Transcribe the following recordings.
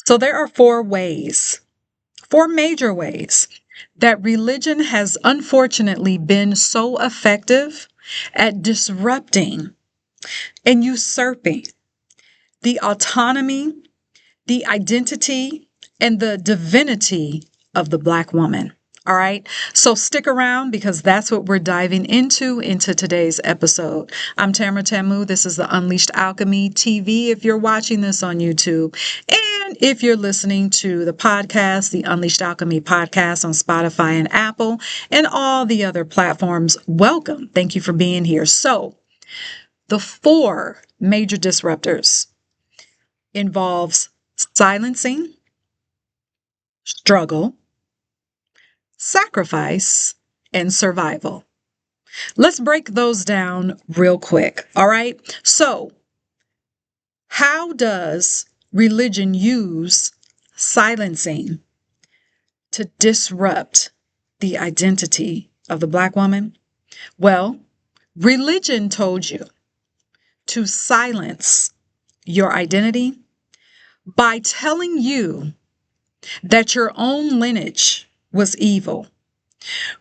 So there are four major ways that religion has unfortunately been so effective at disrupting and usurping the autonomy, the identity, and the divinity of the Black woman. All right. So stick around because that's what we're diving into today's episode. I'm Tamara Tamu. This is the Unleashed Alchemy TV if you're watching this on YouTube. And if you're listening to the podcast, the Unleashed Alchemy podcast on Spotify and Apple and all the other platforms, welcome. Thank you for being here. So the four major disruptors involves silencing, struggle, sacrifice, and survival. Let's break those down real quick. All right. So, how does religion use silencing to disrupt the identity of the Black woman? Well, religion told you to silence your identity by telling you that your own lineage was evil.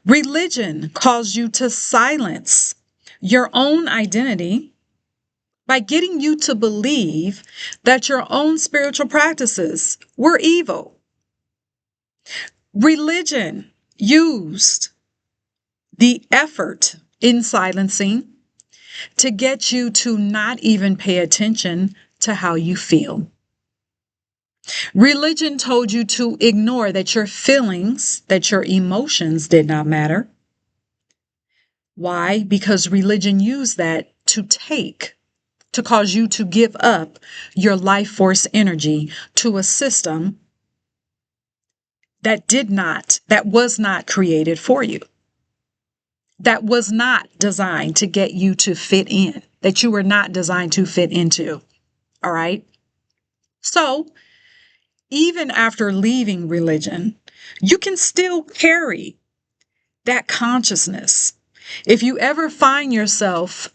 Religion caused you to silence your own identity by getting you to believe that your own spiritual practices were evil. Religion used the effort in silencing to get you to not even pay attention to how you feel. Religion told you to ignore that your feelings, that your emotions did not matter. Why? Because religion used that to cause you to give up your life force energy to a system that was not created for you. That was not designed to get you to fit in, that you were not designed to fit into. All right. So even after leaving religion, you can still carry that consciousness. If you ever find yourself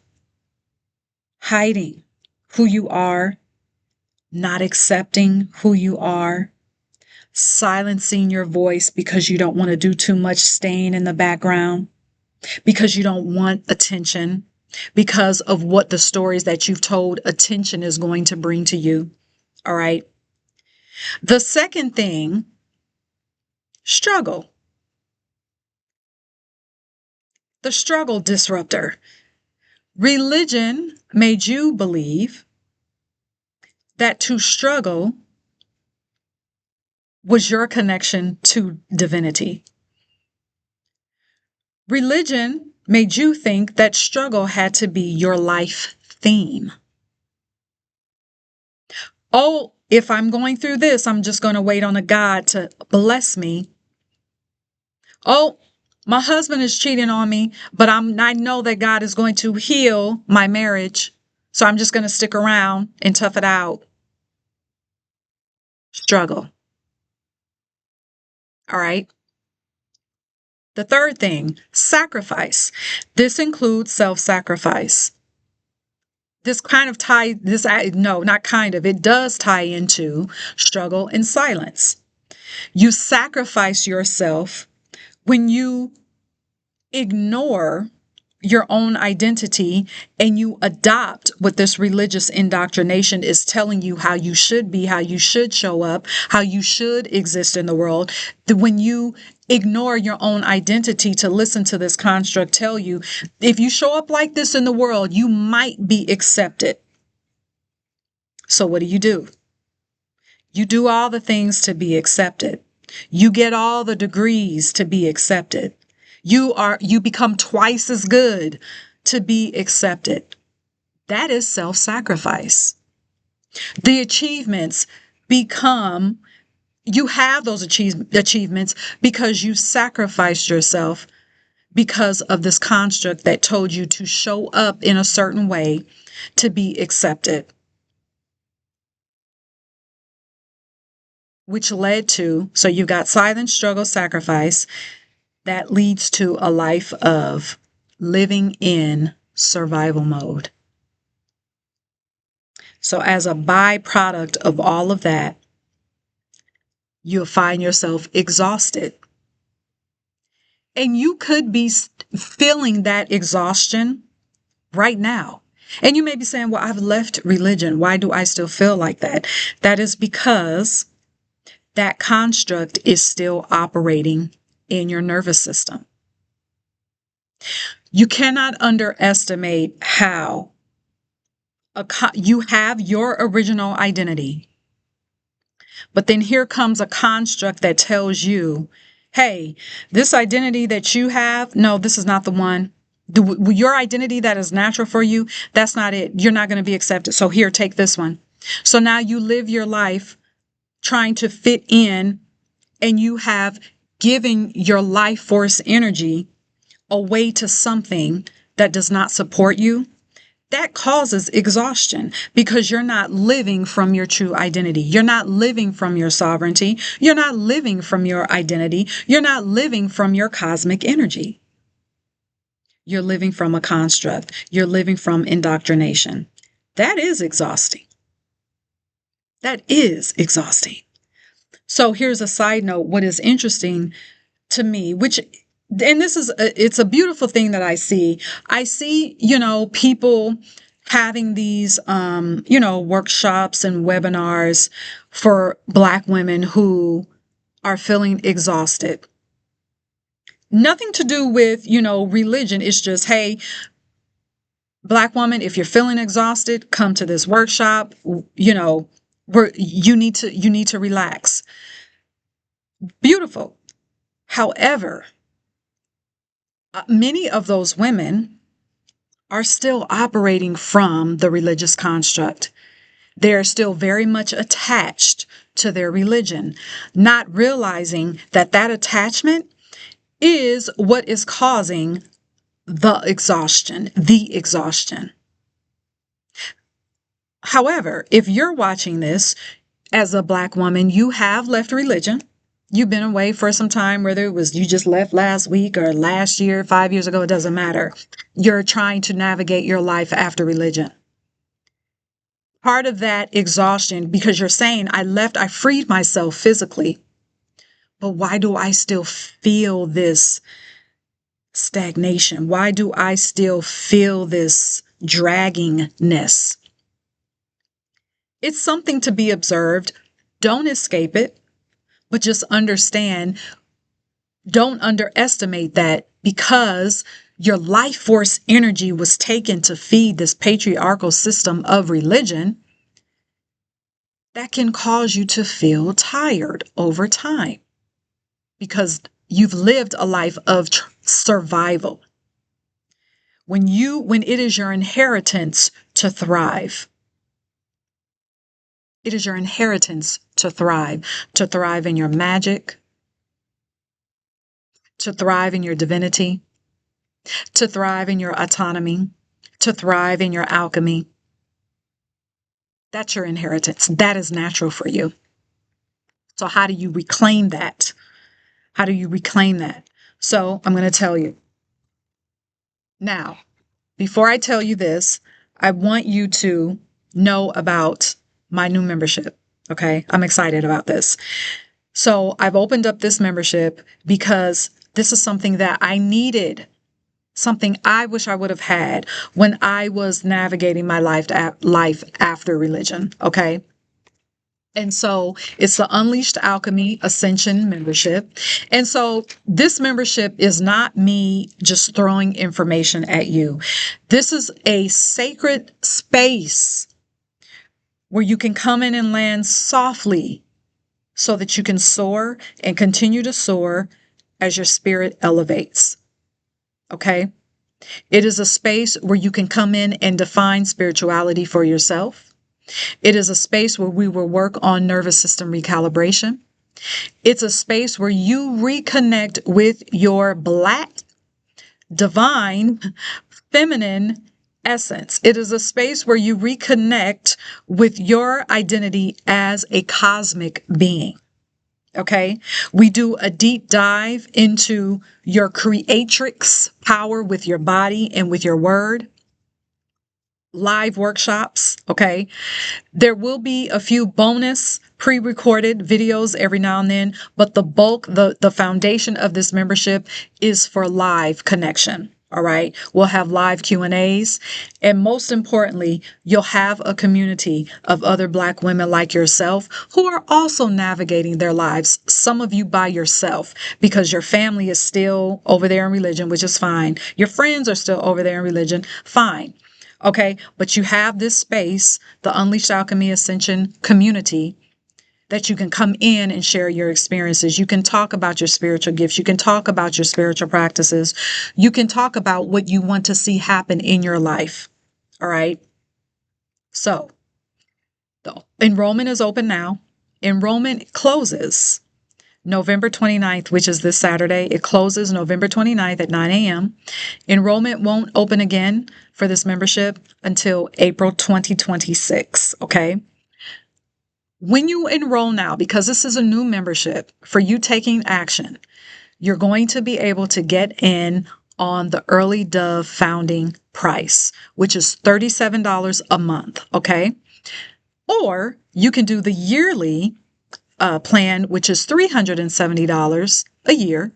hiding who you are, not accepting who you are, silencing your voice because you don't want to do too much staying in the background, because you don't want attention, because of what the stories that you've told attention is going to bring to you. All right. The second thing, struggle. The struggle disruptor. Religion made you believe that to struggle was your connection to divinity. Religion made you think that struggle had to be your life theme. Oh, if I'm going through this, I'm just going to wait on a God to bless me. Oh, my husband is cheating on me, but I know that God is going to heal my marriage. So I'm just going to stick around and tough it out. Struggle. All right. The third thing, sacrifice. This includes self-sacrifice. It does tie into struggle and silence. You sacrifice yourself when you ignore your own identity and you adopt what this religious indoctrination is telling you how you should be, how you should show up, how you should exist in the world. When you ignore your own identity to listen to this construct tell you, if you show up like this in the world, you might be accepted. So what do? You do all the things to be accepted. You get all the degrees to be accepted. You become twice as good to be accepted. That is self-sacrifice. The achievements you have those achievements because you sacrificed yourself because of this construct that told you to show up in a certain way to be accepted. Which led to, so you've got silence, struggle, sacrifice. That leads to a life of living in survival mode. So as a byproduct of all of that, you'll find yourself exhausted. And you could be feeling that exhaustion right now. And you may be saying, well, I've left religion. Why do I still feel like that? That is because that construct is still operating in your nervous system. You cannot underestimate how you have your original identity, but then here comes a construct that tells you, hey, this identity that you have, no, this is not the one. Your identity that is natural for you, that's not it. You're not going to be accepted. So here, take this one. So now you live your life trying to fit in, and you have given your life force energy away to something that does not support you. That causes exhaustion because you're not living from your true identity. You're not living from your sovereignty. You're not living from your identity. You're not living from your cosmic energy. You're living from a construct. You're living from indoctrination. That is exhausting. That is exhausting. So here's a side note. What is interesting to me, and it's a beautiful thing that I see, people having these, workshops and webinars for Black women who are feeling exhausted. Nothing to do with, religion. It's just, hey, Black woman, if you're feeling exhausted, come to this workshop. You need to relax. Beautiful. However, many of those women are still operating from the religious construct. They're still very much attached to their religion, not realizing that attachment is what is causing the exhaustion. However, if you're watching this as a Black woman, you have left religion. You've been away for some time, whether it was you just left last week or last year, 5 years ago, it doesn't matter. You're trying to navigate your life after religion. Part of that exhaustion, because you're saying, I freed myself physically, but why do I still feel this stagnation? Why do I still feel this draggingness? It's something to be observed. Don't escape it. But just understand, don't underestimate that because your life force energy was taken to feed this patriarchal system of religion, that can cause you to feel tired over time because you've lived a life of survival. When it is your inheritance to thrive, it is your inheritance to thrive in your magic, to thrive in your divinity, to thrive in your autonomy, to thrive in your alchemy. That's your inheritance. That is natural for you. So how do you reclaim that? So I'm going to tell you. Now, before I tell you this, I want you to know about my new membership. Okay, I'm excited about this. So I've opened up this membership because this is something that I needed, something I wish I would have had when I was navigating my life after religion. Okay. And so it's the Unleashed Alchemy Ascension membership. And so this membership is not me just throwing information at you. This is a sacred space where you can come in and land softly so that you can soar and continue to soar as your spirit elevates. Okay? It is a space where you can come in and define spirituality for yourself. It is a space where we will work on nervous system recalibration. It's a space where you reconnect with your Black, divine, feminine essence. It is a space where you reconnect with your identity as a cosmic being. Okay? We do a deep dive into your creatrix power with your body and with your word. live workshops. Okay. There will be a few bonus pre-recorded videos every now and then, but the bulk, the foundation of this membership is for live connection. All right. We'll have live Q&As. And most importantly, you'll have a community of other Black women like yourself who are also navigating their lives. Some of you by yourself because your family is still over there in religion, which is fine. Your friends are still over there in religion. Fine. Okay. But you have this space, the Unleashed Alchemy Ascension community, that you can come in and share your experiences. You can talk about your spiritual gifts. You can talk about your spiritual practices. You can talk about what you want to see happen in your life. All right. So the enrollment is open now. Enrollment closes November 29th, which is this Saturday. It closes November 29th at 9 a.m. Enrollment won't open again for this membership until April 2026. Okay. When you enroll now, because this is a new membership for you taking action, you're going to be able to get in on the Early Dove founding price, which is $37 a month. Okay. Or you can do the yearly plan, which is $370 a year.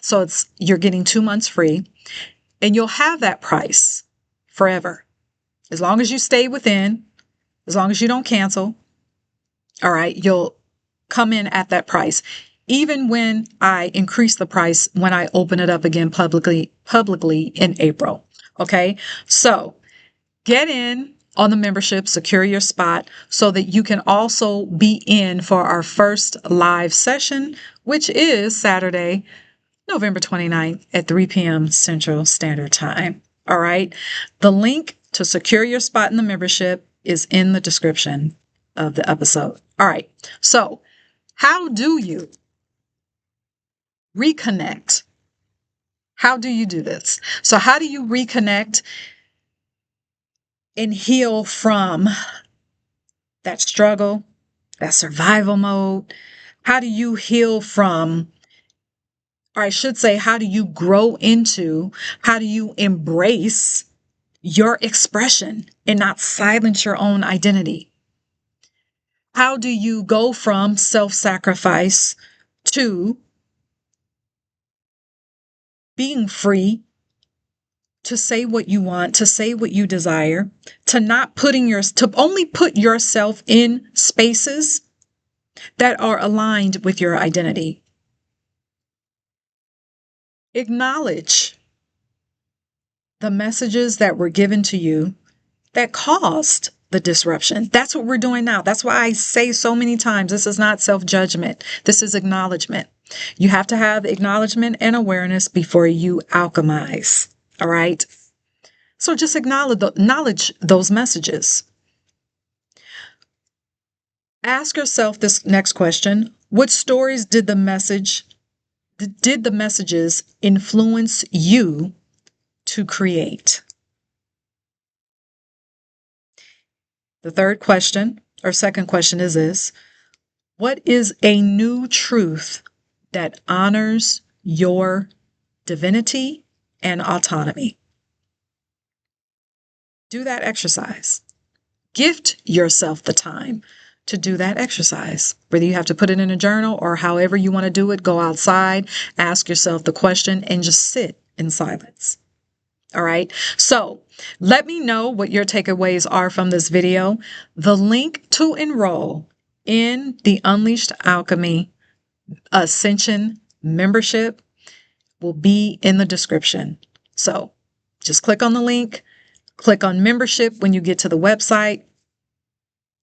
So you're getting 2 months free and you'll have that price forever. As long as you stay within, as long as you don't cancel. All right, you'll come in at that price. Even when I increase the price, when I open it up again publicly in April. Okay, so get in on the membership, secure your spot so that you can also be in for our first live session, which is Saturday, November 29th at 3 p.m. Central Standard Time. All right, the link to secure your spot in the membership is in the description of the episode. All right. So how do you reconnect? How do you do this? So how do you reconnect and heal from that struggle, that survival mode? How do you heal from, or I should say, how do you grow into, how do you embrace your expression and not silence your own identity? How do you go from self-sacrifice to being free to say what you want, to say what you desire, to only put yourself in spaces that are aligned with your identity? Acknowledge the messages that were given to you that caused the disruption. That's what we're doing now. That's why I say so many times, this is not self-judgment. This is acknowledgement. You have to have acknowledgement and awareness before you alchemize. All right. So just acknowledge those messages. Ask yourself this next question. What stories did the messages influence you to create? The third question, or second question, is this: what is a new truth that honors your divinity and autonomy? Do that exercise. Gift yourself the time to do that exercise. Whether you have to put it in a journal or however you want to do it, go outside, ask yourself the question, and just sit in silence. All right. So let me know what your takeaways are from this video. The link to enroll in the Unleashed Alchemy Ascension membership will be in the description. So just click on the link, click on membership when you get to the website,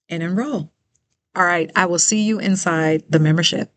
and enroll. All right. I will see you inside the membership.